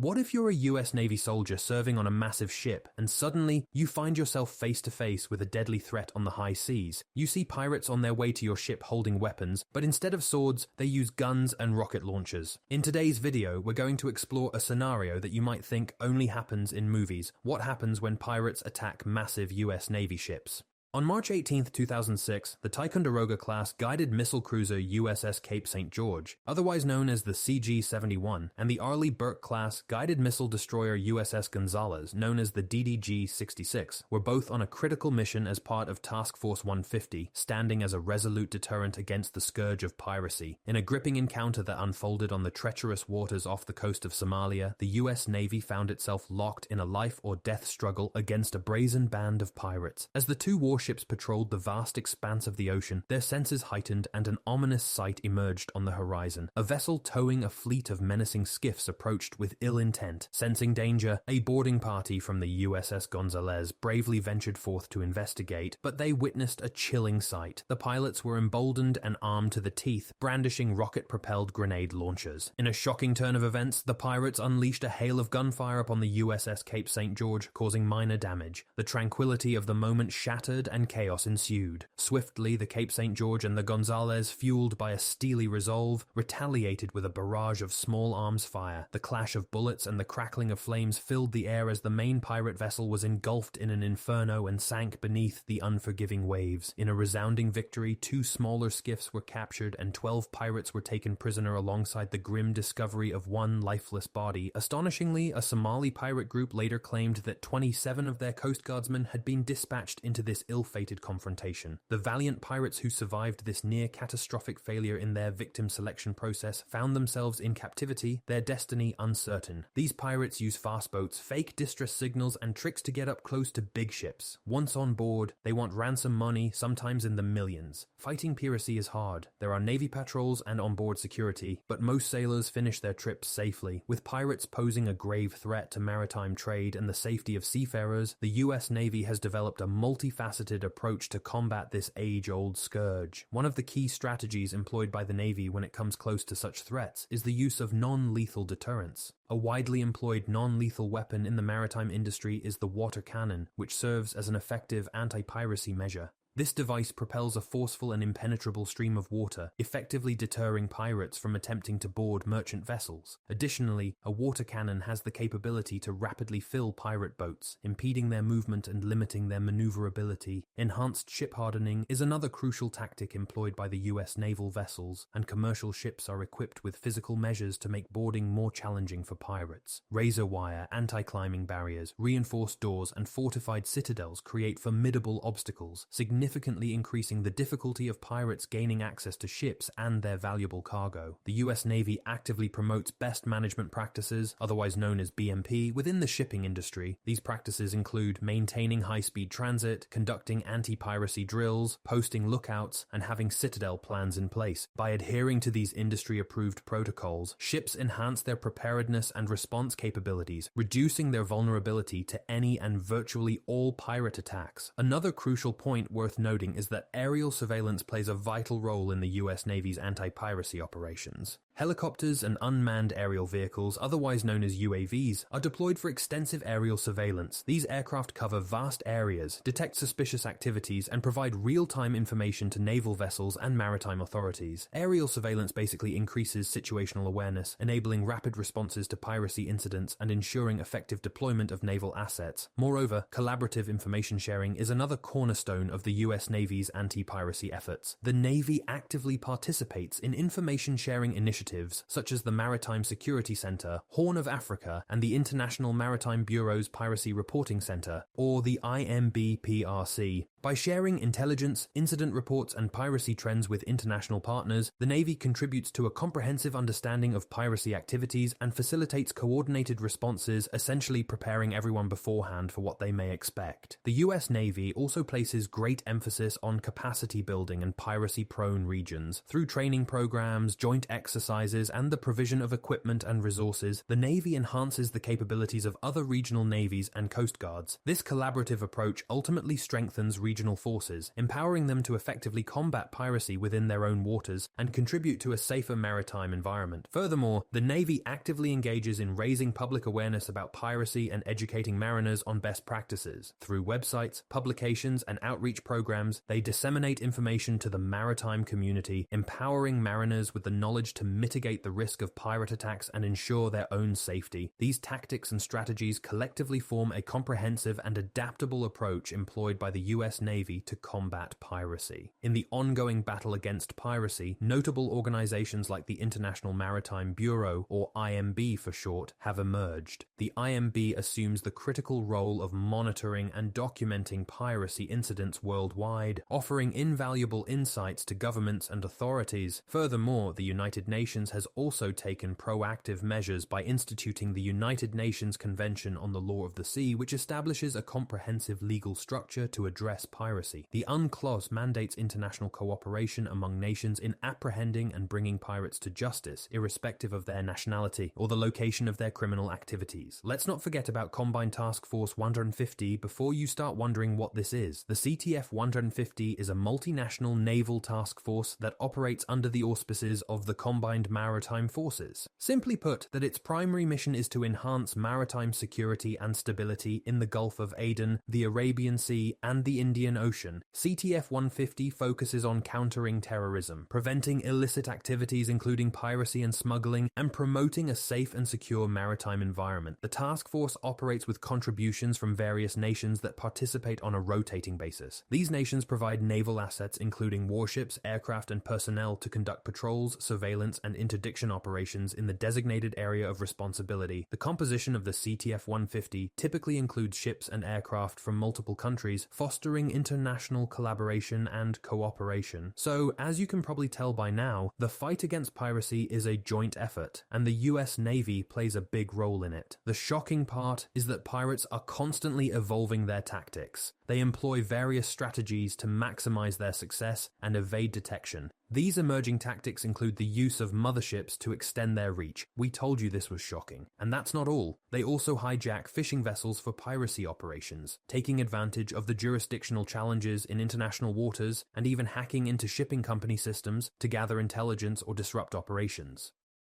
What if you're a US Navy soldier serving on a massive ship and suddenly you find yourself face to face with a deadly threat on the high seas? You see pirates on their way to your ship holding weapons, but instead of swords, they use guns and rocket launchers. In today's video, we're going to explore a scenario that you might think only happens in movies. What happens when pirates attack massive US Navy ships? On March 18, 2006, the Taekonderoga class guided missile cruiser USS Cape St, otherwise known as the CG-71, and the Arleigh Burke class guided missile destroyer USS Gonzalez, known as the DDG-66, were both on a critical mission as part of Task Force 150, standing as a resolute deterrent against the scourge of piracy. In a gripping encounter that unfolded on the treacherous waters off the coast of Somalia, the US Navy found itself locked in a life-or-death struggle against a brazen band of pirates. As the two warships patrolled the vast expanse of the ocean, their senses heightened and an ominous sight emerged on the horizon. A vessel towing a fleet of menacing skiffs approached with ill intent. Sensing danger, a boarding party from the USS Gonzalez bravely ventured forth to investigate, but they witnessed a chilling sight. The pilots were emboldened and armed to the teeth, brandishing rocket-propelled grenade launchers. In a shocking turn of events, the pirates unleashed a hail of gunfire upon the USS Cape St, causing minor damage. The tranquility of the moment shattered and chaos ensued. Swiftly, the Cape St. George and the Gonzalez, fueled by a steely resolve, retaliated with a barrage of small arms fire. The clash of bullets and the crackling of flames filled the air as the main pirate vessel was engulfed in an inferno and sank beneath the unforgiving waves. In a resounding victory, 2 smaller skiffs were captured and 12 pirates were taken prisoner alongside the grim discovery of 1 lifeless body. Astonishingly, a Somali pirate group later claimed that 27 of their Coast Guardsmen had been dispatched into this ill-fated confrontation. The valiant pirates who survived this near-catastrophic failure in their victim selection process found themselves in captivity, their destiny uncertain. These pirates use fast boats, fake distress signals, and tricks to get up close to big ships. Once on board, they want ransom money, sometimes in the millions. Fighting piracy is hard. There are Navy patrols and onboard security, but most sailors finish their trips safely. With pirates posing a grave threat to maritime trade and the safety of seafarers, the US Navy has developed a multifaceted approach to combat this age-old scourge. One of the key strategies employed by the Navy when it comes close to such threats is the use of non-lethal deterrents. A widely employed non-lethal weapon in the maritime industry is the water cannon, which serves as an effective anti-piracy measure. This device propels a forceful and impenetrable stream of water, effectively deterring pirates from attempting to board merchant vessels. Additionally, a water cannon has the capability to rapidly fill pirate boats, impeding their movement and limiting their maneuverability. Enhanced ship hardening is another crucial tactic employed by the US naval vessels, and commercial ships are equipped with physical measures to make boarding more challenging for pirates. Razor wire, anti-climbing barriers, reinforced doors, and fortified citadels create formidable obstacles, significantly increasing the difficulty of pirates gaining access to ships and their valuable cargo. The US Navy actively promotes best management practices, otherwise known as BMP, within the shipping industry. These practices include maintaining high-speed transit, conducting anti-piracy drills, posting lookouts, and having citadel plans in place. By adhering to these industry-approved protocols, ships enhance their preparedness and response capabilities, reducing their vulnerability to any and virtually all pirate attacks. Another crucial point worth noting is that aerial surveillance plays a vital role in the US Navy's anti-piracy operations. Helicopters and unmanned aerial vehicles, otherwise known as UAVs, are deployed for extensive aerial surveillance. These aircraft cover vast areas, detect suspicious activities, and provide real-time information to naval vessels and maritime authorities. Aerial surveillance basically increases situational awareness, enabling rapid responses to piracy incidents and ensuring effective deployment of naval assets. Moreover, collaborative information sharing is another cornerstone of the US Navy's anti-piracy efforts. The Navy actively participates in information sharing initiatives such as the Maritime Security Center, Horn of Africa, and the International Maritime Bureau's Piracy Reporting Center, or the IMBPRC. By sharing intelligence, incident reports, and piracy trends with international partners, the Navy contributes to a comprehensive understanding of piracy activities and facilitates coordinated responses, essentially preparing everyone beforehand for what they may expect. The US Navy also places great emphasis on capacity building in piracy-prone regions. Through training programs, joint exercises, and the provision of equipment and resources, the Navy enhances the capabilities of other regional navies and coast guards. This collaborative approach ultimately strengthens regional forces, empowering them to effectively combat piracy within their own waters and contribute to a safer maritime environment. Furthermore, the Navy actively engages in raising public awareness about piracy and educating mariners on best practices. Through websites, publications, and outreach programs, they disseminate information to the maritime community, empowering mariners with the knowledge to mitigate the risk of pirate attacks and ensure their own safety. These tactics and strategies collectively form a comprehensive and adaptable approach employed by the US Navy to combat piracy. In the ongoing battle against piracy, notable organizations like the International Maritime Bureau, or IMB for short, have emerged. The IMB assumes the critical role of monitoring and documenting piracy incidents worldwide, offering invaluable insights to governments and authorities. Furthermore, the United Nations has also taken proactive measures by instituting the United Nations Convention on the Law of the Sea, which establishes a comprehensive legal structure to address piracy. The UNCLOS mandates international cooperation among nations in apprehending and bringing pirates to justice, irrespective of their nationality or the location of their criminal activities. Let's not forget about Combined Task Force 150 before you start wondering what this is. The CTF 150 is a multinational naval task force that operates under the auspices of the Combined Maritime Forces. Simply put, that its primary mission is to enhance maritime security and stability in the Gulf of Aden, the Arabian Sea, and the Indian Ocean. CTF 150 focuses on countering terrorism, preventing illicit activities including piracy and smuggling, and promoting a safe and secure maritime environment. The task force operates with contributions from various nations that participate on a rotating basis. These nations provide naval assets including warships, aircraft, and personnel to conduct patrols, surveillance, and interdiction operations in the designated area of responsibility. The composition of the CTF 150 typically includes ships and aircraft from multiple countries, fostering international collaboration and cooperation. So, as you can probably tell by now, the fight against piracy is a joint effort, and the US Navy plays a big role in it. The shocking part is that pirates are constantly evolving their tactics. They employ various strategies to maximize their success and evade detection. These emerging tactics include the use of motherships to extend their reach. We told you this was shocking. And that's not all. They also hijack fishing vessels for piracy operations, taking advantage of the jurisdictional challenges in international waters and even hacking into shipping company systems to gather intelligence or disrupt operations.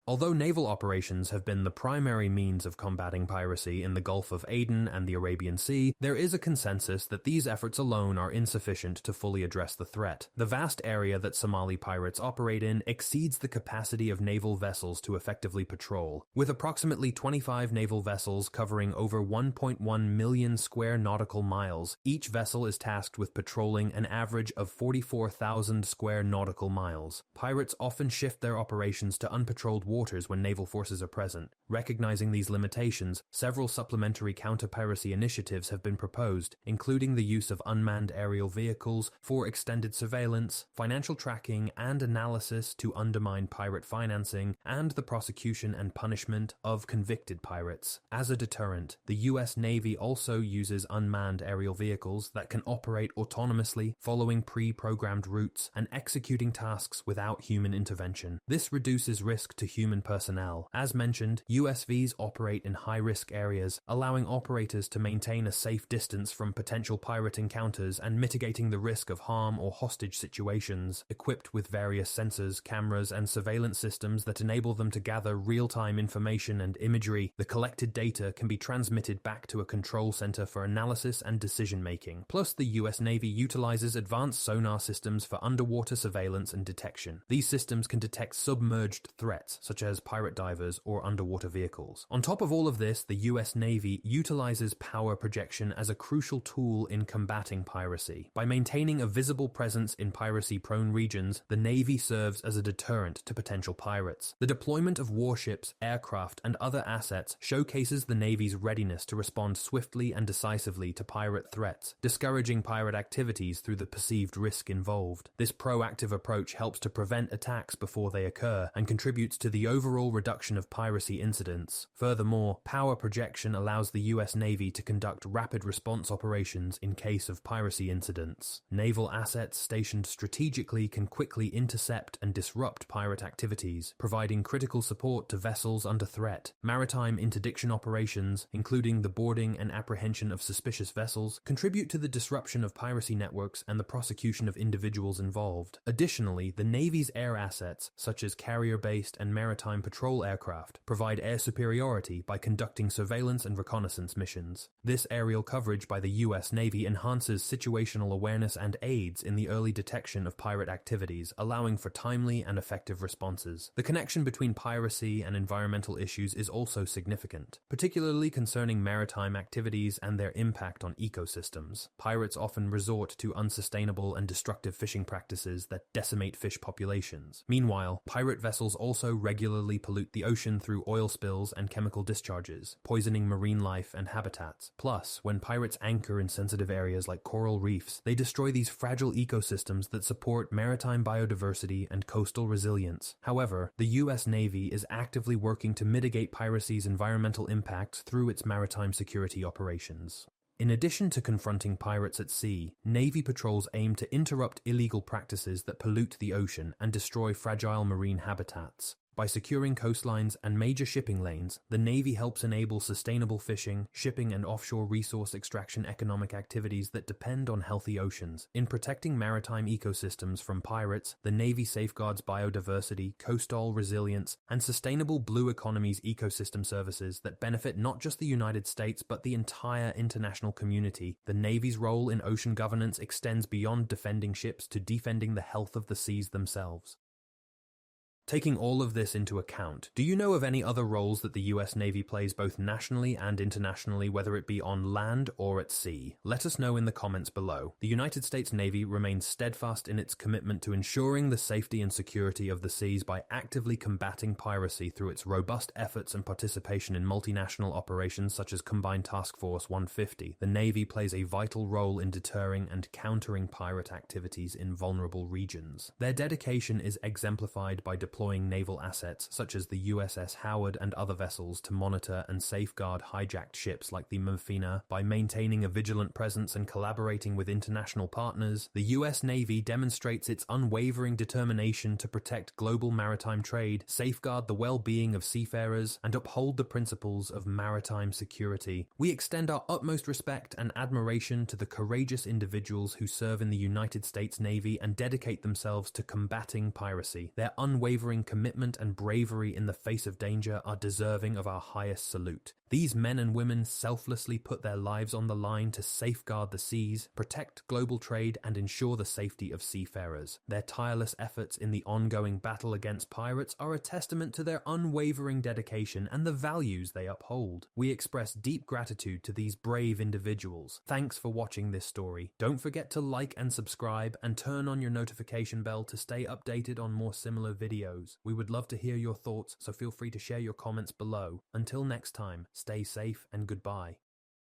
Although naval operations have been the primary means of combating piracy in the Gulf of Aden and the Arabian Sea, there is a consensus that these efforts alone are insufficient to fully address the threat. The vast area that Somali pirates operate in exceeds the capacity of naval vessels to effectively patrol. With approximately 25 naval vessels covering over 1.1 million square nautical miles, each vessel is tasked with patrolling an average of 44,000 square nautical miles. Pirates often shift their operations to unpatrolled waters when naval forces are present. Recognizing these limitations, several supplementary counter-piracy initiatives have been proposed, including the use of unmanned aerial vehicles for extended surveillance, financial tracking and analysis to undermine pirate financing, and the prosecution and punishment of convicted pirates. As a deterrent, the US Navy also uses unmanned aerial vehicles that can operate autonomously, following pre-programmed routes and executing tasks without human intervention. This reduces risk to human personnel. As mentioned, USVs operate in high-risk areas, allowing operators to maintain a safe distance from potential pirate encounters and mitigating the risk of harm or hostage situations. Equipped with various sensors, cameras, and surveillance systems that enable them to gather real-time information and imagery, the collected data can be transmitted back to a control center for analysis and decision-making. Plus, the US Navy utilizes advanced sonar systems for underwater surveillance and detection. These systems can detect submerged threats, such as pirate divers or underwater vehicles. On top of all of this, the US Navy utilizes power projection as a crucial tool in combating piracy. By maintaining a visible presence in piracy-prone regions, the Navy serves as a deterrent to potential pirates. The deployment of warships, aircraft, and other assets showcases the Navy's readiness to respond swiftly and decisively to pirate threats, discouraging pirate activities through the perceived risk involved. This proactive approach helps to prevent attacks before they occur and contributes to the the overall reduction of piracy incidents. Furthermore, power projection allows the US Navy to conduct rapid response operations in case of piracy incidents. Naval assets stationed strategically can quickly intercept and disrupt pirate activities, providing critical support to vessels under threat. Maritime interdiction operations, including the boarding and apprehension of suspicious vessels, contribute to the disruption of piracy networks and the prosecution of individuals involved. Additionally, the Navy's air assets, such as carrier-based and maritime patrol aircraft, provide air superiority by conducting surveillance and reconnaissance missions. This aerial coverage by the US Navy enhances situational awareness and aids in the early detection of pirate activities, allowing for timely and effective responses. The connection between piracy and environmental issues is also significant, particularly concerning maritime activities and their impact on ecosystems. Pirates often resort to unsustainable and destructive fishing practices that decimate fish populations. Meanwhile, pirate vessels also regularly pollute the ocean through oil spills and chemical discharges, poisoning marine life and habitats. Plus, when pirates anchor in sensitive areas like coral reefs, they destroy these fragile ecosystems that support maritime biodiversity and coastal resilience. However, the US Navy is actively working to mitigate piracy's environmental impacts through its maritime security operations. In addition to confronting pirates at sea, Navy patrols aim to interrupt illegal practices that pollute the ocean and destroy fragile marine habitats. By securing coastlines and major shipping lanes, the Navy helps enable sustainable fishing, shipping, and offshore resource extraction economic activities that depend on healthy oceans. In protecting maritime ecosystems from pirates, the Navy safeguards biodiversity, coastal resilience, and sustainable blue economies ecosystem services that benefit not just the United States but the entire international community. The Navy's role in ocean governance extends beyond defending ships to defending the health of the seas themselves. Taking all of this into account, do you know of any other roles that the US Navy plays both nationally and internationally, whether it be on land or at sea? Let us know in the comments below. The United States Navy remains steadfast in its commitment to ensuring the safety and security of the seas by actively combating piracy through its robust efforts and participation in multinational operations such as Combined Task Force 150. The Navy plays a vital role in deterring and countering pirate activities in vulnerable regions. Their dedication is exemplified by deploying naval assets such as the USS Howard and other vessels to monitor and safeguard hijacked ships like the Mofina. By maintaining a vigilant presence and collaborating with international partners, the US Navy demonstrates its unwavering determination to protect global maritime trade, safeguard the well-being of seafarers, and uphold the principles of maritime security. We extend our utmost respect and admiration to the courageous individuals who serve in the United States Navy and dedicate themselves to combating piracy. Their unwavering commitment and bravery in the face of danger are deserving of our highest salute. These men and women selflessly put their lives on the line to safeguard the seas, protect global trade, and ensure the safety of seafarers. Their tireless efforts in the ongoing battle against pirates are a testament to their unwavering dedication and the values they uphold. We express deep gratitude to these brave individuals. Thanks for watching this story. Don't forget to like and subscribe and turn on your notification bell to stay updated on more similar videos. We would love to hear your thoughts, so feel free to share your comments below. Until next time, stay safe and goodbye.